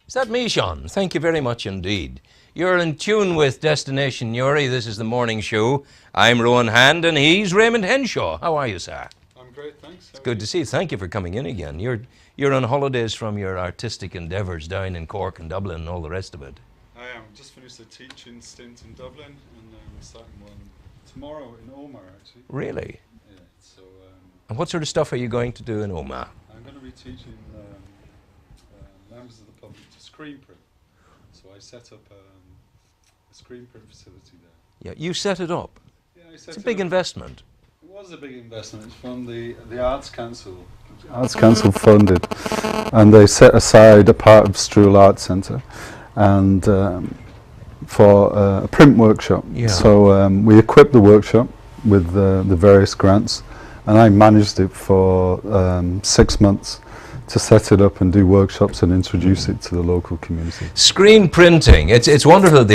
Is that me, Sean? Thank you very much indeed. You're in tune with Destination Newry. This is the morning show. I'm Rowan Hand and he's Raymond Henshaw. How are you, sir? I'm great, thanks. It's good to see you. Thank you for coming in again. You're on holidays from your artistic endeavours down in Cork and Dublin and all the rest of it. I am. Just finished a teaching stint in Dublin and I'm starting one tomorrow in Omagh, actually. Really? Yeah, so... And what sort of stuff are you going to do in Omagh? I'm going to be teaching members of the public to screen print. So I set up a screen print facility there. Yeah, you set it up. Yeah, I set It's a it big up. investment. It was a big investment. It's from the Arts Council. Arts Council funded, and they set aside a part of Strual Arts Centre and for a print workshop. Yeah. So we equipped the workshop with the various grants, and I managed it for 6 months to set it up and do workshops and introduce it to the local community. Screen printing. It's wonderful that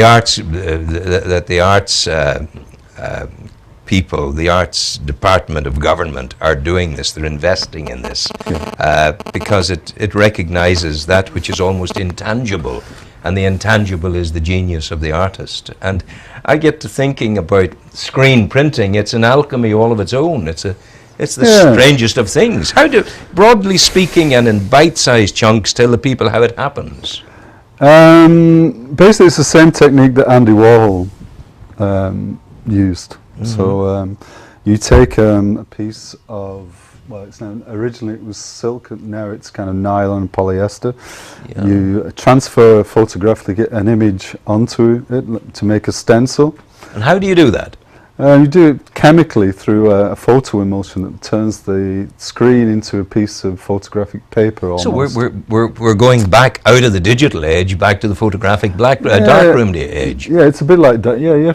the arts people, the arts department of government are doing this. They're investing in this because it recognises that which is almost intangible, and the intangible is the genius of the artist. And I get to thinking about screen printing. It's an alchemy all of its own. It's the strangest of things. How do, broadly speaking and in bite-sized chunks, tell the people how it happens? Basically, it's the same technique that Andy Warhol used. Mm-hmm. So you take a piece of, well, originally it was silk, now it's kind of nylon and polyester. Yeah. You transfer a photograph to get an image onto it to make a stencil. And how do you do that? You do it chemically through a photo emulsion that turns the screen into a piece of photographic paper almost. So we're going back out of the digital age, back to the photographic darkroom age. Yeah, it's a bit like that. Yeah, you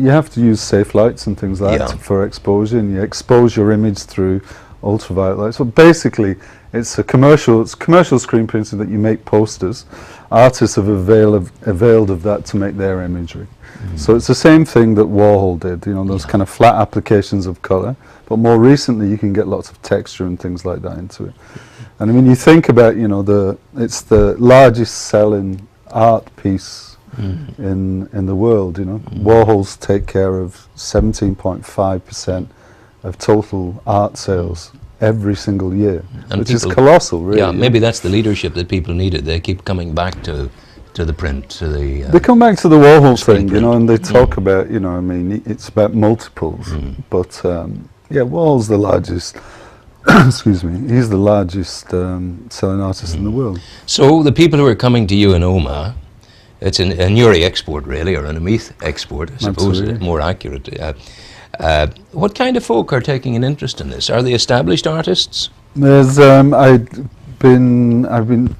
have to use safe lights and things like that for exposure, and you expose your image through ultraviolet light. So basically, it's commercial screen printing that you make posters. Artists have availed of that to make their imagery. So it's the same thing that Warhol did, those kind of flat applications of colour, but more recently you can get lots of texture and things like that into it. And I mean, you think about, it's the largest selling art piece in the world, Warhol's take care of 17.5% of total art sales every single year, and which is colossal, really. Yeah, maybe that's the leadership that people needed. They keep coming back to the print, to the... they come back to the Warhol thing, and they talk about, I mean, it's about multiples, but, Warhol's the largest, excuse me, he's the largest selling artist in the world. So the people who are coming to you in Omagh, it's a Newry export, really, or an Meath export, I suppose, it's more accurate. What kind of folk are taking an interest in this? Are they established artists? There's,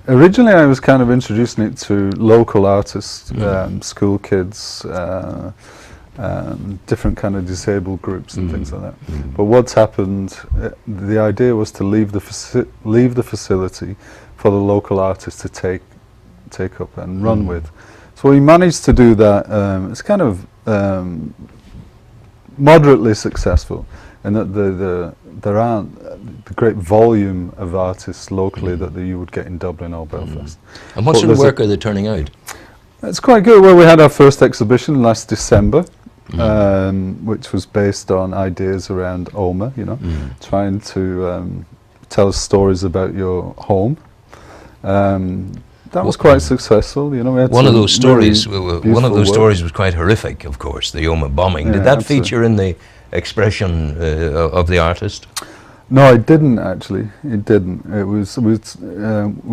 originally I was kind of introducing it to local artists, school kids, different kind of disabled groups and things like that. But what's happened, the idea was to leave the facility for the local artists to take up and run with. So we managed to do that. It's kind of moderately successful, and that there aren't the great volume of artists locally that you would get in Dublin or Belfast. And what sort of work are they turning out? It's quite good. Well, we had our first exhibition last December, which was based on ideas around Omagh, trying to tell us stories about your home. That was quite successful. We had one of those stories. One of those stories was quite horrific, of course. The Omagh bombing. Did that feature in the expression of the artist? No, it didn't actually. It didn't. It was. We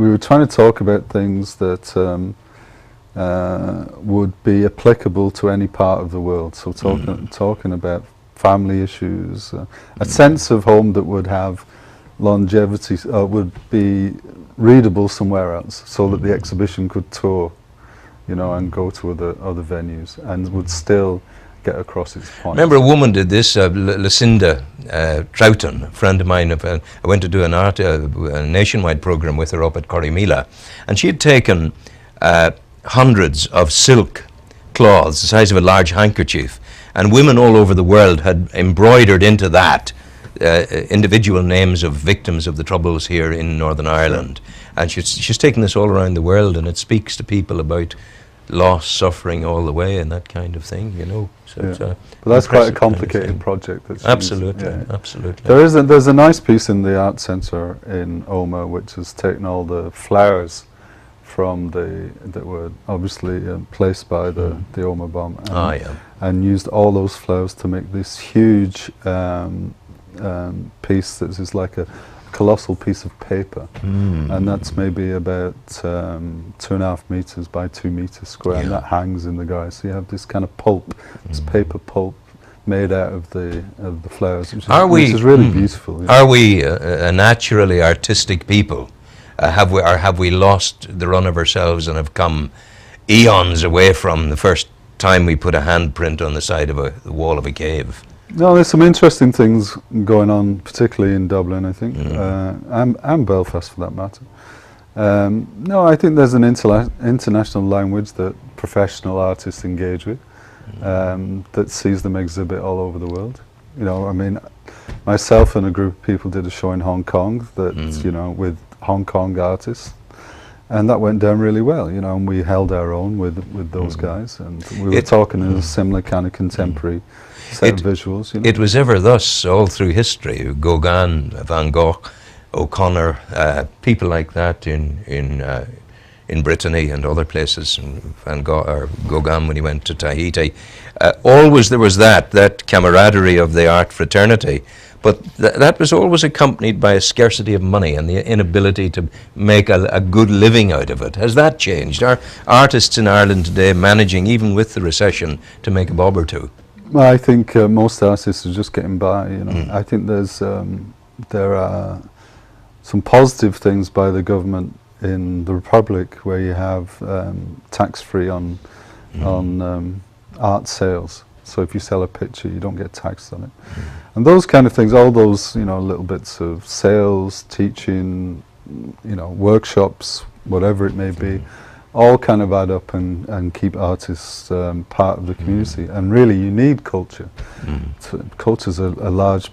were trying to talk about things that would be applicable to any part of the world. So talking about family issues, a sense of home that would have longevity, would be readable somewhere else, so that the exhibition could tour, and go to other venues, and would still get across its point. Remember, a woman did this, Lucinda Troughton, a friend of mine. I went to do a nationwide program with her up at Corrymeela, and she had taken hundreds of silk cloths the size of a large handkerchief, and women all over the world had embroidered into that individual names of victims of the Troubles here in Northern Ireland. And she's taken this all around the world, and it speaks to people about loss, suffering all the way, and that kind of thing, you know. So it's but that's quite a complicated kind of project. That's absolutely, absolutely. There's a nice piece in the art centre in Omagh which has taken all the flowers from that were obviously placed by the Omagh bomb, and used all those flowers to make this huge piece that is like a colossal piece of paper, and that's maybe about 2.5 meters by 2 meters square, and that hangs in the garden. So you have this kind of pulp, this paper pulp made out of the flowers, which is really beautiful. Are we a naturally artistic people? Have we lost the run of ourselves and have come eons away from the first time we put a handprint on the side of the wall of a cave? No, there's some interesting things going on, particularly in Dublin, I think, and Belfast for that matter. No, I think there's an international language that professional artists engage with, that sees them exhibit all over the world. You know, I mean, myself and a group of people did a show in Hong Kong that, you know, with Hong Kong artists, and that went down really well, you know, and we held our own with those guys, and we were talking in a similar kind of contemporary set of visuals. You know? It was ever thus all through history. Gauguin, Van Gogh, O'Connor, people like that in Brittany and other places, and Van Gogh or Gauguin when he went to Tahiti. Always there was that camaraderie of the art fraternity, but that was always accompanied by a scarcity of money and the inability to make a good living out of it. Has that changed? Are artists in Ireland today managing, even with the recession, to make a bob or two? Well, I think most artists are just getting by. You know, I think there are some positive things by the government in the Republic, where you have tax-free on art sales. So if you sell a picture, you don't get taxed on it, and those kind of things. All those, you know, little bits of sales, teaching, you know, workshops, whatever it may be. All kind of add up and keep artists part of the community. And really, you need culture. Culture's a large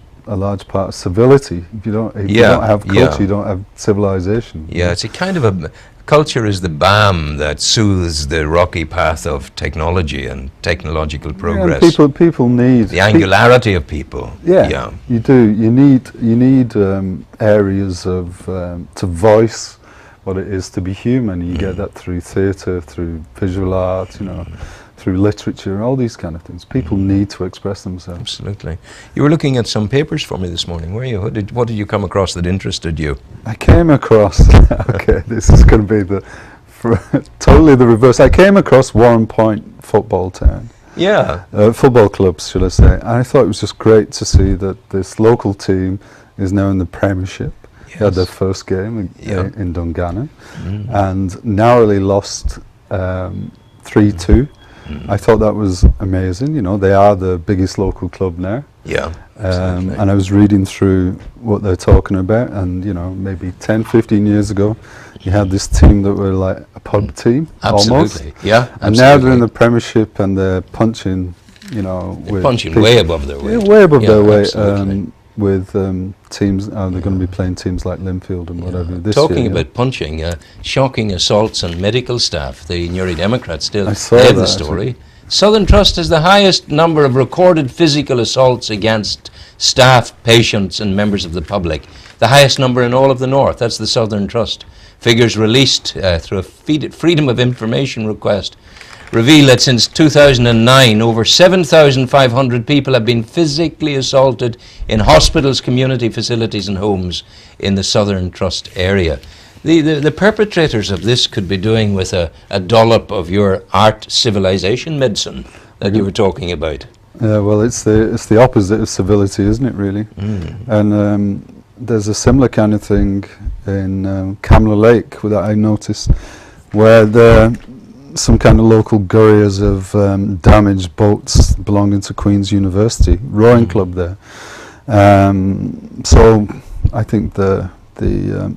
part of civility. If you don't have culture, you don't have civilization. Yeah, it's a kind of culture is the balm that soothes the rocky path of technology and technological progress. Yeah, people need the angularity of people. Yeah, you do. You need areas of to voice what it is to be human. You get that through theatre, through visual art, you know, through literature, all these kind of things. People need to express themselves. Absolutely. You were looking at some papers for me this morning, were you? What did you come across that interested you? I came across, okay, this is going to be totally the reverse. I came across Warren Point Football Town. Yeah. Football clubs, should I say. And I thought it was just great to see that this local team is now in the Premiership. They had their first game in Dungannon and narrowly lost 3-2. I thought that was amazing. You know, they are the biggest local club now. Yeah. And I was reading through what they're talking about, and you know, maybe 10, 15 years ago, you had this team that were like a pub team, almost. Yeah. And now they're in the Premiership and they're punching, you know, punching way above their weight. Yeah, way above their weight. With teams, they're going to be playing teams like Linfield and whatever this year. Talking about punching, shocking assaults on medical staff. The Newry Democrat still gave the story. Southern Trust has the highest number of recorded physical assaults against staff, patients and members of the public. The highest number in all of the North. That's the Southern Trust. Figures released through a Freedom of Information request reveal that since 2009, over 7,500 people have been physically assaulted in hospitals, community facilities and homes in the Southern Trust area. The perpetrators of this could be doing with a dollop of your art civilization medicine that you were talking about. Yeah, well, it's the opposite of civility, isn't it, really? And there's a similar kind of thing in Camler Lake that I noticed, where some kind of local gurriers have damaged boats belonging to Queen's University, rowing club there. So I think the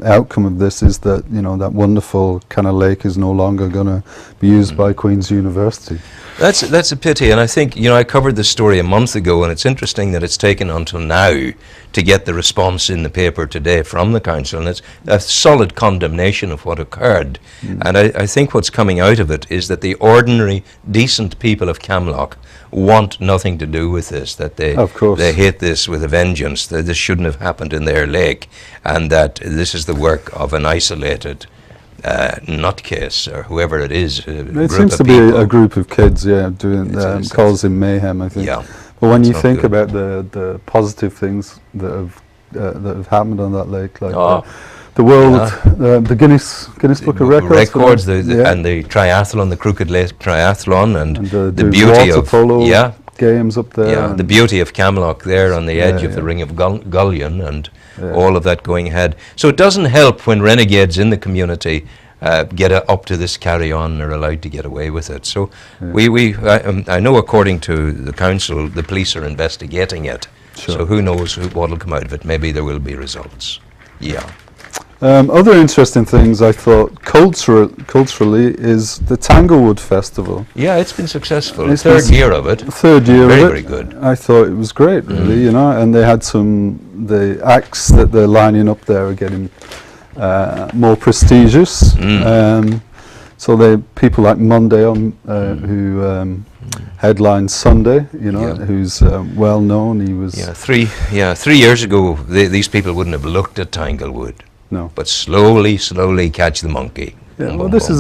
outcome of this is that, you know, that wonderful kind of lake is no longer going to be used by Queen's University. That's a pity, and I think, you know, I covered this story a month ago, and it's interesting that it's taken until now to get the response in the paper today from the council, and it's a solid condemnation of what occurred. And I think what's coming out of it is that the ordinary, decent people of Camlock want nothing to do with this, that they hate this with a vengeance, that this shouldn't have happened in their lake, and that this is the work of an isolated nutcase, or whoever it is. It seems to be a group of kids, doing causing mayhem, I think. Yeah. But when you think about the positive things that have happened on that lake, like the world, the Guinness Book of Records, and the triathlon, the Crooked Lake Triathlon, and the beauty of polo games up there, the beauty of Camlock there on the edge of the Ring of Gullion, and all of that going ahead. So it doesn't help when renegades in the community get up to this carry-on and are allowed to get away with it. So I know, according to the council, the police are investigating it. Sure. So who knows what will come out of it. Maybe there will be results. Yeah. Other interesting things I thought culturally is the Tanglewood Festival. Yeah, it's been successful. It's third year of it. Third year of it. Very good. I thought it was great, really, you know, and they had the acts that they're lining up there are getting more prestigious. So people like Monday who headlines Sunday, you know, who's well known. He was 3 years ago. These people wouldn't have looked at Tanglewood. No. But slowly catch the monkey. Yeah, well, this is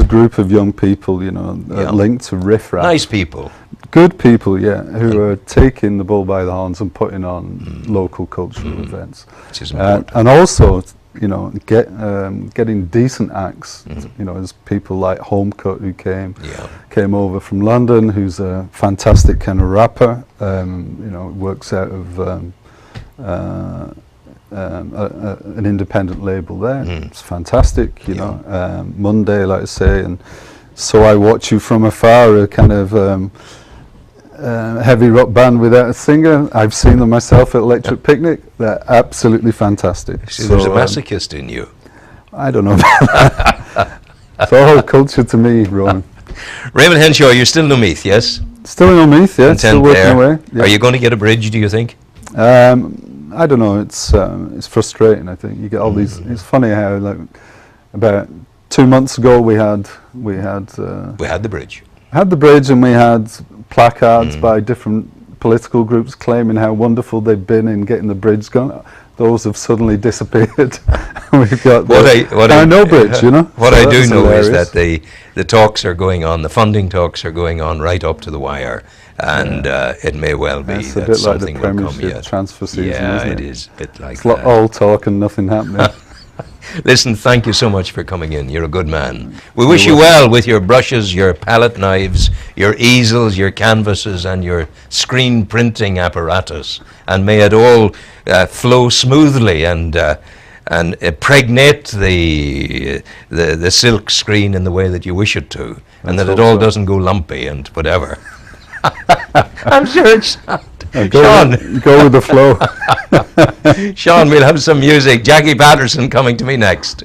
a group of young people, you know, linked to Riff Raff. Nice people. Good people, who are taking the bull by the horns and putting on local cultural events. Which is important. And also, you know, getting decent acts. You know, there's people like Homecut who came over from London, who's a fantastic kind of rapper. You know, works out of an independent label there. It's fantastic, you know. Monday, like I say, and So I Watch You From Afar, a kind of heavy rock band without a singer. I've seen them myself at Electric Picnic. They're absolutely fantastic. So there's a masochist in you. I don't know about that. It's all culture to me, Rowan. Raymond Henshaw, you're still in Omeath, yes? Still in Omeath, yeah. Still working away. Yeah. Are you going to get a bridge, do you think? I don't know. It's frustrating. I think you get all these. It's funny how, like, about 2 months ago we had the bridge. Had the bridge, and we had placards by different political groups claiming how wonderful they've been in getting the bridge gone. Those have suddenly disappeared. We've got no bridge, you know. What I do know is that the talks are going on, the funding talks are going on right up to the wire, and it may well be that something will come yet. It's a bit like the Premiership transfer season, isn't it? Yeah, it is a bit like it's that. All talk and nothing happening. Listen, thank you so much for coming in. You're a good man. We wish you well with your brushes, your palette knives, your easels, your canvases, and your screen printing apparatus. And may it all flow smoothly and impregnate the silk screen in the way that you wish it to, and that it all doesn't go lumpy and whatever. I'm sure it's not. Go with the flow. Sean, we'll have some music. Jackie Patterson coming to me next.